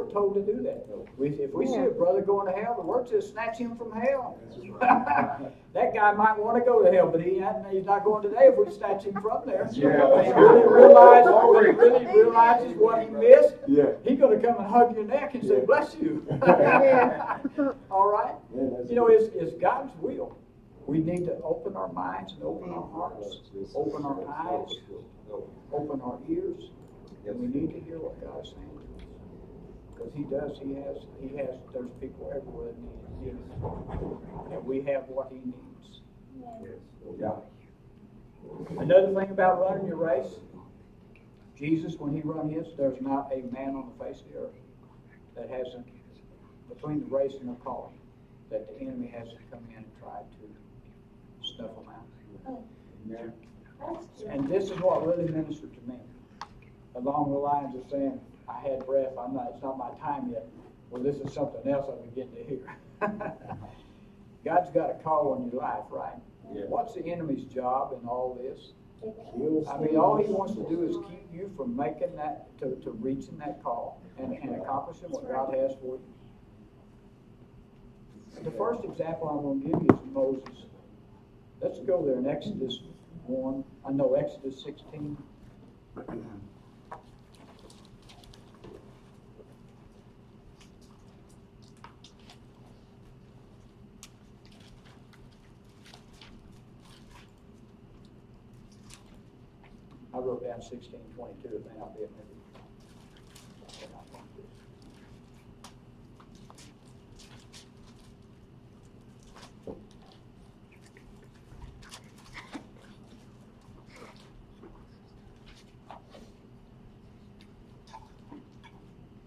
we're told to do that. If we see a brother going to hell, the word says snatch him from hell. That guy might want to go to hell, but he's not going today if we snatch him from there. When he really realizes what he missed, he's going to come and hug your neck and say, bless you. All right? It's God's will. We need to open our minds and open our hearts, open our eyes, open our ears, and we need to hear what God is saying to us. Because He has, there's people everywhere that need Him. And we have what He needs. Another thing about running your race, Jesus, when He run His, there's not a man on the face of the earth that hasn't, between the race and the calling, that the enemy hasn't come in and tried to snuff them out. And this is what really ministered to me. Along the lines of saying, I had breath, it's not my time yet. Well, this is something else I'm beginning to hear. God's got a call on your life, right? Yeah. What's the enemy's job in all this? All he wants to do is keep you from making that, to reaching that call and accomplishing what God has for you. The first example I'm going to give you is Moses. Let's go there in Exodus 16. I wrote down 16:22. It may not be a minute.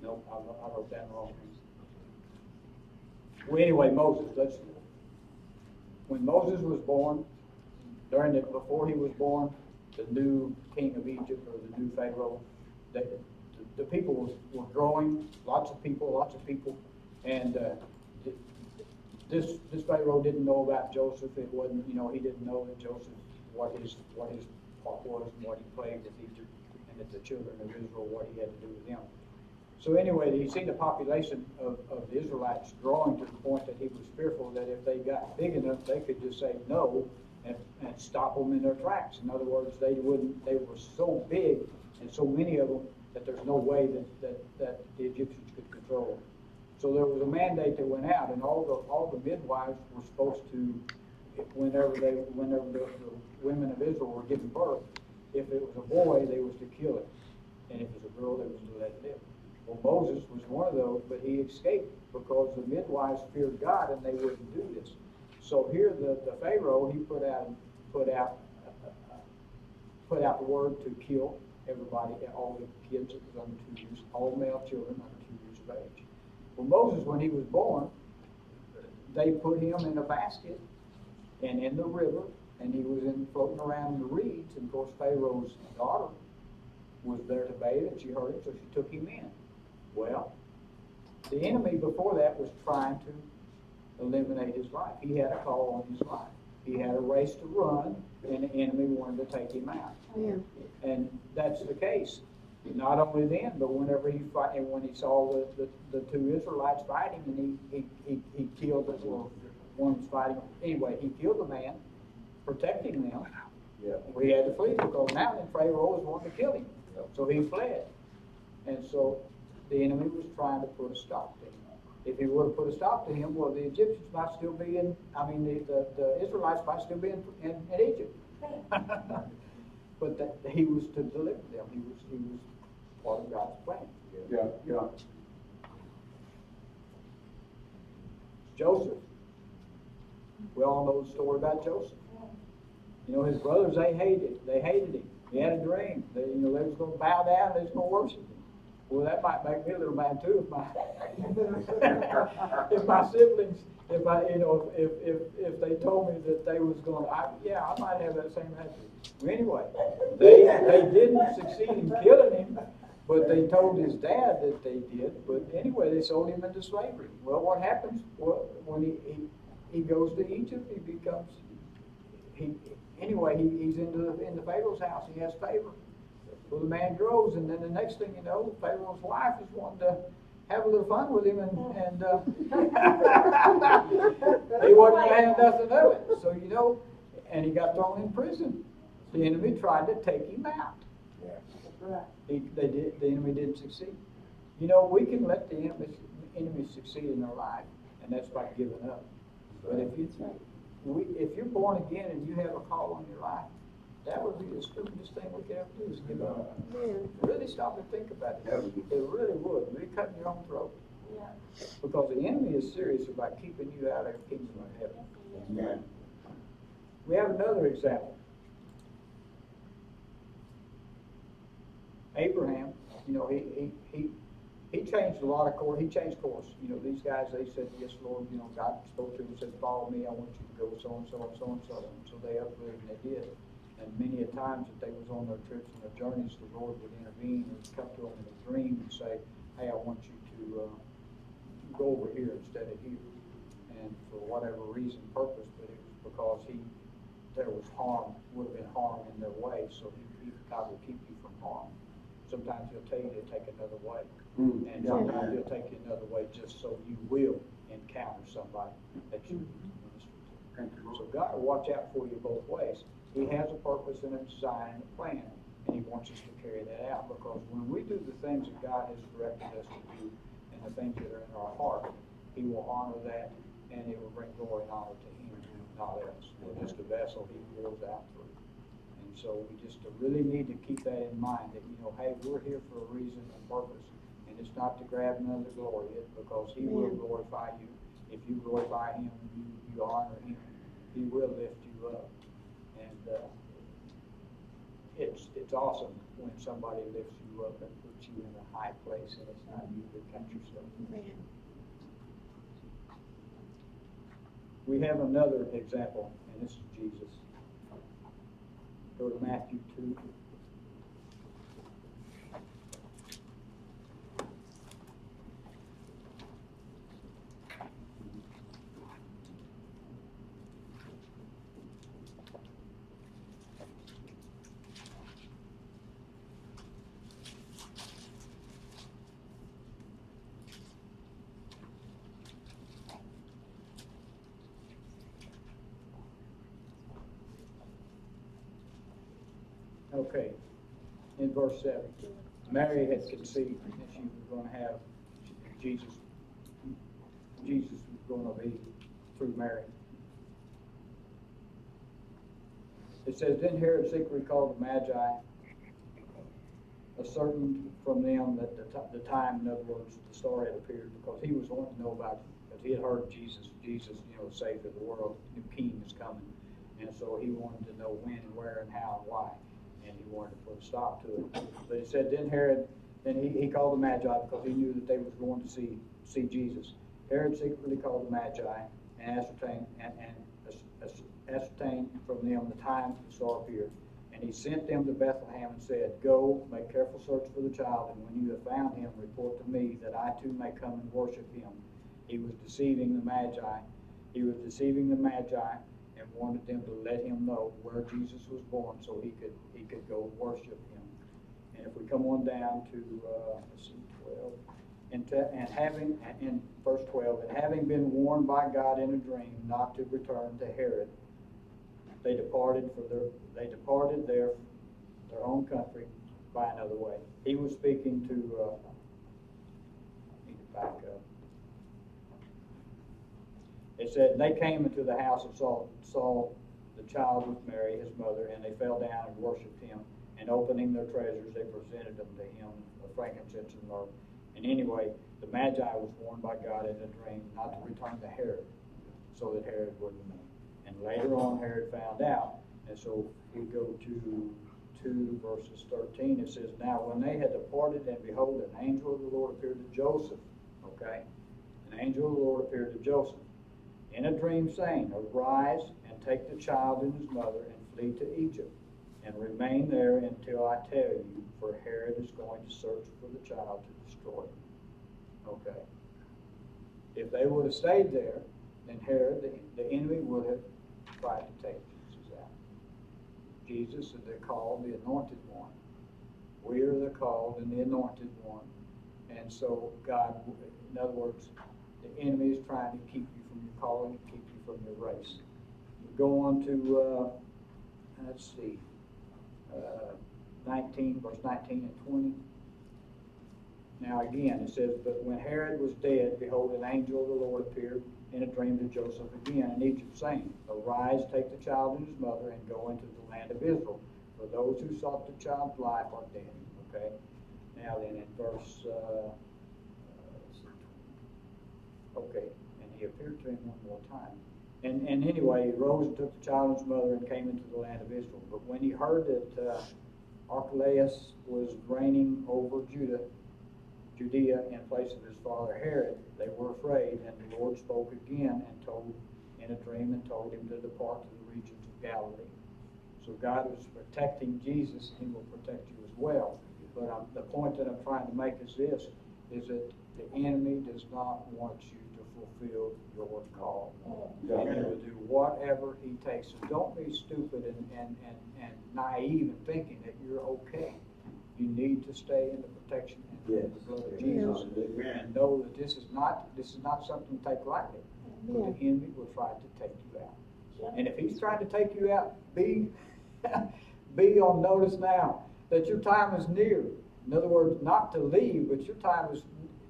Nope, I wrote down the wrong thing. Well, anyway, Moses. When Moses was born, before he was born, the new king of Egypt, or the new Pharaoh, the people were growing, lots of people, and this Pharaoh didn't know about Joseph. It wasn't, he didn't know that Joseph, what his part was, and what he played with Egypt, and that the children of Israel, what he had to do with them. So anyway, he seen the population of the Israelites growing to the point that he was fearful that if they got big enough, they could just say no and stop them in their tracks. In other words, they were so big and so many of them that there's no way that the Egyptians could control them. So there was a mandate that went out, and all the midwives were supposed to, whenever the women of Israel were giving birth, if it was a boy, they was to kill it, and if it was a girl, they was to let it live. Well, Moses was one of those, but he escaped because the midwives feared God and they wouldn't do this. So here, the Pharaoh, he put out the word to kill everybody, all the kids that was under 2 years, all male children under 2 years of age. Well, Moses, when he was born, they put him in a basket and in the river, and he was floating around in the reeds. And of course, Pharaoh's daughter was there to bathe, and she heard him, so she took him in. Well, the enemy before that was trying to eliminate his life. He had a call on his life. He had a race to run, and the enemy wanted to take him out. Yeah. And that's the case. Not only then, but whenever he fought, and when he saw the two Israelites fighting, and he killed the one was fighting. Anyway, he killed the man, protecting them. Yeah. We had to flee because now the Pharaoh was wanting to kill him. Yeah. So he fled. And so the enemy was trying to put a stop to him. If he would have put a stop to him, well, the Egyptians might still be the Israelites might still be in Egypt. But he was to deliver them. He was part of God's plan. Yeah. Joseph. We all know the story about Joseph. His brothers, they hated him. He had a dream. They was going to bow down, they was going to worship him. Well, that might make me a little mad too if my siblings, if they told me that they was going to, I might have that same attitude. Well, anyway, they didn't succeed in killing him, but they told his dad that they did. But anyway, they sold him into slavery. Well, what happens? Well, when he goes to Egypt, he's in the Pharaoh's house. He has favor. Well, the man grows, and then the next thing you know, Pharaoh's wife is wanting to have a little fun with him, and he wasn't going to have nothing of it. So, you know, and he got thrown in prison. The enemy tried to take him out. Yeah. The enemy didn't succeed. You know, we can let the enemy succeed in our life, and that's by giving up. But if you're born again and you have a call on your life, that would be the stupidest thing we could ever do is give up. Really stop and think about it. It really would. You're cutting your own throat. Yeah. Because the enemy is serious about keeping you out of the kingdom of heaven. Amen. We have another example. Abraham, you know, he changed a lot of course. He changed course. You know, these guys, they said, yes, Lord, you know, God spoke to him and said, follow me. I want you to go so-and-so and so-and-so. And so they uprooted and they did. And many a times that they was on their trips and their journeys, the Lord would intervene and come to them in a dream and say, hey, I want you to go over here instead of here. And for whatever reason, purpose, but it was because there was harm, would have been harm in their way, so God will keep you from harm. Sometimes he'll tell you to take another way. And sometimes he'll take you another way just so you will encounter somebody that you minister to. So God will watch out for you both ways. He has a purpose and a design and a plan, and he wants us to carry that out, because when we do the things that God has directed us to do and the things that are in our heart, he will honor that, and it will bring glory and honor to him, not us. We're just a vessel he pours out through. And so we just really need to keep that in mind, that, you know, hey, we're here for a reason and purpose, and it's not to grab none of the glory, it's because he will glorify you. If you glorify him, you honor him, he will lift you up. And it's awesome when somebody lifts you up and puts you in a high place, and it's not you that got yourself. We have another example, and this is Jesus. Go to Matthew 2. Okay, in verse 7, Mary had conceived that she was going to have Jesus. Jesus was going to be through Mary. It says, then Herod secretly called the Magi, ascertained from them that the time, in other words, the star had appeared, because he was wanting to know about it, because he had heard Jesus, you know, the Savior of the world, the King is coming. And so he wanted to know when and where and how and why. And he wanted to put a stop to it. But it said, then he called the Magi, because he knew that they was going to see Jesus. Herod secretly called the Magi and ascertained from them the time the star appeared. And he sent them to Bethlehem and said, go, make careful search for the child, and when you have found him, report to me, that I too may come and worship him. He was deceiving the Magi. And wanted them to let him know where Jesus was born, so he could go worship him. And if we come on down to 12, in verse 12, and having been warned by God in a dream not to return to Herod, they departed their own country by another way. He was speaking to. Need to back up. It said, they came into the house and saw the child with Mary, his mother, and they fell down and worshipped him. And opening their treasures, they presented them to him, frankincense and myrrh. And anyway, the Magi was warned by God in a dream not to return to Herod, so that Herod wouldn't know. And later on, Herod found out. And so we go to 2 verses 13. It says, now when they had departed, and behold, an angel of the Lord appeared to Joseph. Okay? An angel of the Lord appeared to Joseph in a dream, saying, arise and take the child and his mother and flee to Egypt, and remain there until I tell you, for Herod is going to search for the child to destroy him. Okay. If they would have stayed there, then Herod, the enemy, would have tried to take Jesus out. Jesus is called the Anointed One. We are the called and the Anointed One. And so God, in other words, the enemy is trying to keep you from your calling, keep you from your race. You go on to, let's see, 19, verse 19 and 20. Now again, it says, but when Herod was dead, behold, an angel of the Lord appeared in a dream to Joseph again in Egypt, saying, arise, take the child and his mother, and go into the land of Israel, for those who sought the child's life are dead. Okay? Now then, in verse, okay, and he appeared to him one more time. And anyway, he rose and took the child and his mother and came into the land of Israel. But when he heard that Archelaus was reigning over Judea in place of his father Herod, they were afraid, and the Lord spoke again and told in a dream and told him to depart to the regions of Galilee. So God was protecting Jesus, and he will protect you as well. But the point that I'm trying to make is this, is that the enemy does not want you to fulfill your call. And he will do whatever he takes. So don't be stupid and naive in thinking that you're okay. You need to stay in the protection and the blood of Jesus, and know that this is not something to take lightly. But the enemy will try to take you out. And if he's trying to take you out, be on notice now that your time is near. In other words, not to leave, but your time is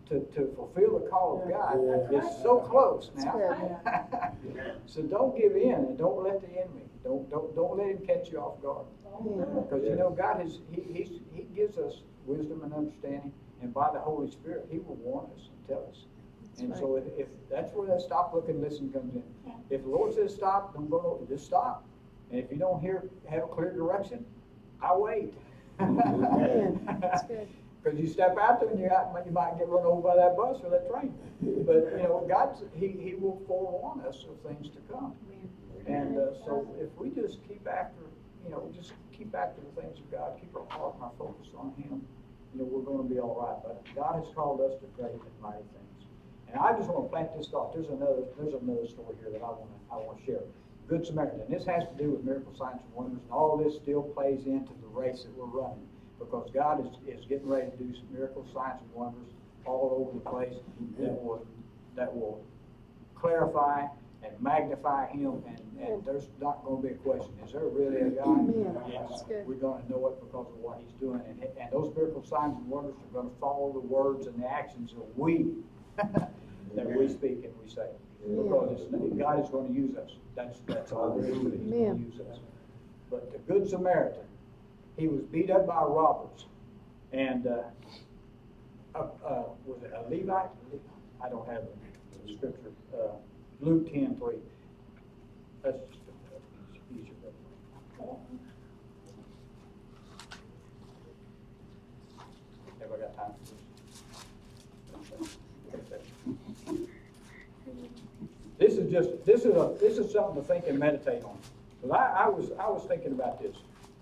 to fulfill the call of God. It's so close now. So don't give in, and don't let the enemy, don't let him catch you off guard. Because you know God He gives us wisdom and understanding, and by the Holy Spirit He will warn us and tell us. And so if that's where that stop, look, and listen comes in. If the Lord says stop, don't go, just stop. And if you don't have a clear direction, I wait. That's good. Because you step out there and you might get run over by that bus or that train. But you know, He will forewarn us of things to come. And so if we just keep after, the things of God, keep our heart and our focus on Him, we're going to be all right. But God has called us to great and mighty things. And I just want to plant this thought. There's another story here that I want to share. Good Samaritan. This has to do with miracle signs and wonders, and all this still plays into the race that we're running, because God is getting ready to do some miracle signs and wonders all over the place that will clarify and magnify Him, and there's not going to be a question. Is there really a God? Yes. We're going to know it because of what He's doing, and those miracle signs and wonders are going to follow the words and the actions that we speak and we say. Because God is going to use us. That's all there is to it. He's going to use us. But the Good Samaritan, he was beat up by robbers, and was it a Levite? I don't have the scripture. Luke 10:3. That's easier. Have I got time for this? This is something to think and meditate on. Because I was thinking about this.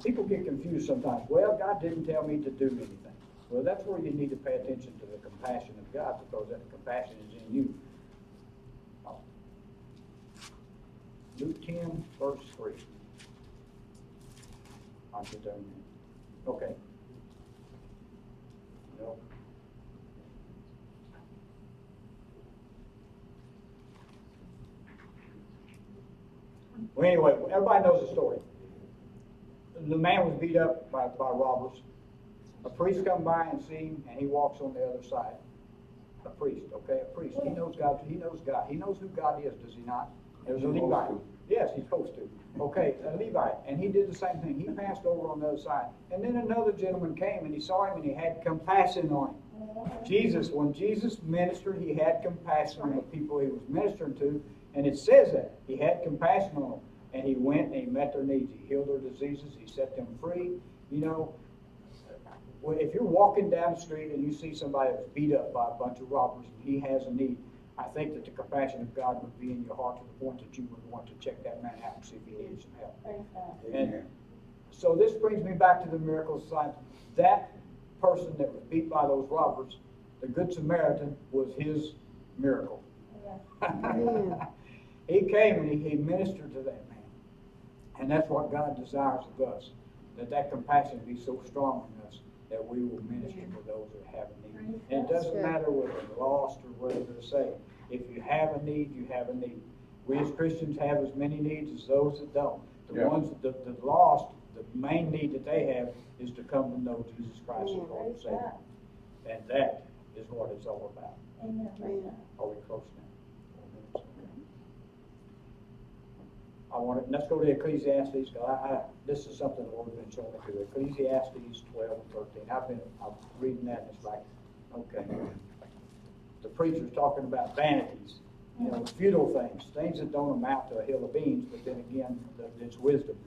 People get confused sometimes. Well, God didn't tell me to do anything. Well, that's where you need to pay attention to the compassion of God, because that compassion is in you. Luke 10, verse 3. I'll get there in a minute. Okay. No. Well, anyway, everybody knows the story. The man was beat up by robbers. A priest come by and see him, and he walks on the other side. A priest, okay? A priest. He knows God. He knows God. He knows who God is, does he not? There's a Levite. Yes, he's supposed to. Okay, a Levite. And he did the same thing. He passed over on the other side. And then another gentleman came, and he saw him, and he had compassion on him. When Jesus ministered, he had compassion on the people he was ministering to. And it says that. He had compassion on them. And he went and he met their needs. He healed their diseases. He set them free. You know, if you're walking down the street and you see somebody that's beat up by a bunch of robbers and he has a need, I think that the compassion of God would be in your heart to the point that you would want to check that man out and see if he needs some help. And so this brings me back to the miracle sign. That person that was beat by those robbers, the Good Samaritan, was his miracle. He came and he ministered to that man. And that's what God desires of us, that compassion be so strong in us, that we will minister to those that have a need. And it doesn't matter whether they're lost or whether they're saved. If you have a need, you have a need. We as Christians have as many needs as those that don't. The ones that the lost, the main need that they have is to come to know Jesus Christ as Lord and Savior. And that is what it's all about. Amen. Are we close now? Let's go to Ecclesiastes. This is something the Lord's been showing me to. Ecclesiastes 12 and 13. I'm reading that and it's like, okay. The preacher's talking about vanities, futile things that don't amount to a hill of beans, but then again, it's wisdom.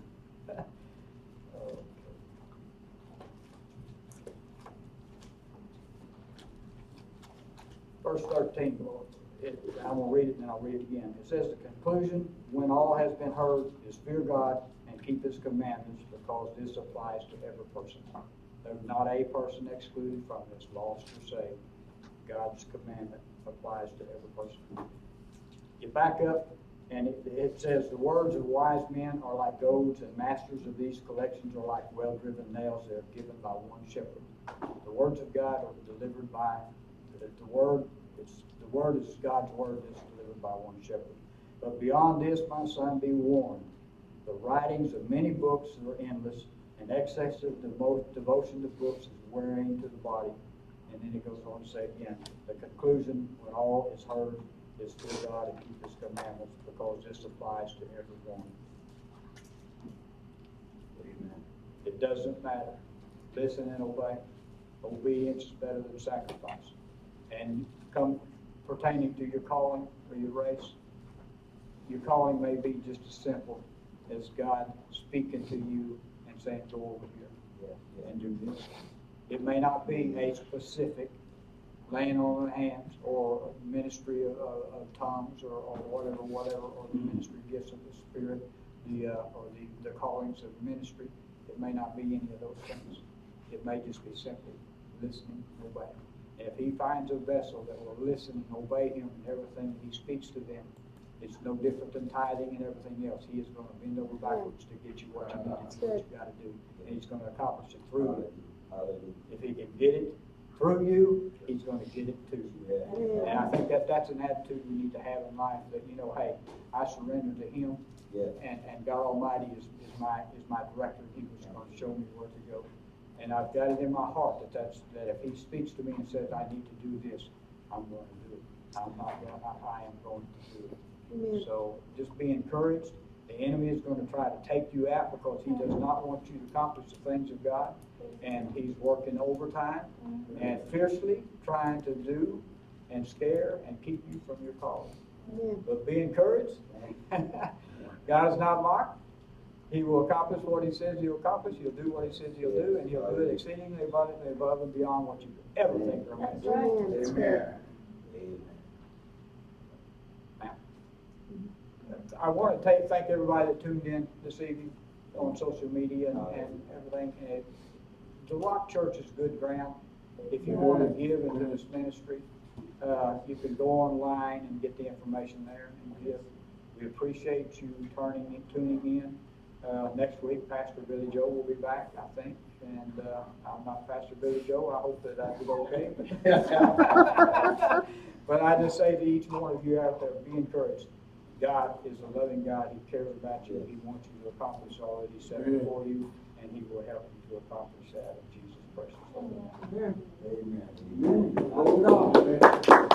Verse 13, I'm going to read it and then I'll read it again. It says, the conclusion, when all has been heard, is fear God and keep His commandments, because this applies to every person. There's not a person excluded from this, lost or saved. God's commandment applies to every person. You back up, and it says, the words of wise men are like goads, and masters of these collections are like well-driven nails. They are given by one shepherd. The words of God are delivered by the word is God's word that's delivered by one shepherd. But beyond this, my son, be warned. The writings of many books are endless, and excessive devotion to books is wearing to the body. And then it goes on to say again, the conclusion, when all is heard, is fear God and keep His commandments, because this applies to everyone. Amen. It doesn't matter. Listen and obey. Obedience is better than sacrifice. And come pertaining to your calling or your race, your calling may be just as simple as God speaking to you and saying, go over here and do this. It may not be a specific laying on the hands or ministry of tongues or whatever, or the ministry gifts of the Spirit, or the callings of ministry. It may not be any of those things. It may just be simply listening and obeying. And if He finds a vessel that will listen and obey Him in everything He speaks to them, it's no different than tithing and everything else. He is going to bend over backwards to get you what you need to do, what you got to do. And He's going to accomplish it through you. If He can get it through you, He's going to get it to you. And I think that's an attitude we need to have in life, that, hey, I surrender to Him, and God Almighty is my director. He was going to show me where to go. And I've got it in my heart that if He speaks to me and says, I need to do this, I'm going to do it. I am going to do it. Amen. So just be encouraged. The enemy is going to try to take you out because he does not want you to accomplish the things of God. And he's working overtime and fiercely trying to do and scare and keep you from your calling. But be encouraged. God is not mocked. He will accomplish what He says He'll accomplish. He'll do what He says He'll do, and He'll do it exceedingly abundantly above and beyond what you ever think or imagine. That's right. Amen. I want to thank everybody that tuned in this evening on social media and everything. And the Rock Church is good ground. If you want to give into this ministry, you can go online and get the information there and give. We appreciate you tuning in. Next week, Pastor Billy Joe will be back, I think. And I'm not Pastor Billy Joe. I hope that I did okay. But I just say to each one of you out there, be encouraged. God is a loving God. He cares about you. He wants you to accomplish all that He set before you, and He will help you to accomplish that in Jesus' precious name. Amen. Amen. Hold on.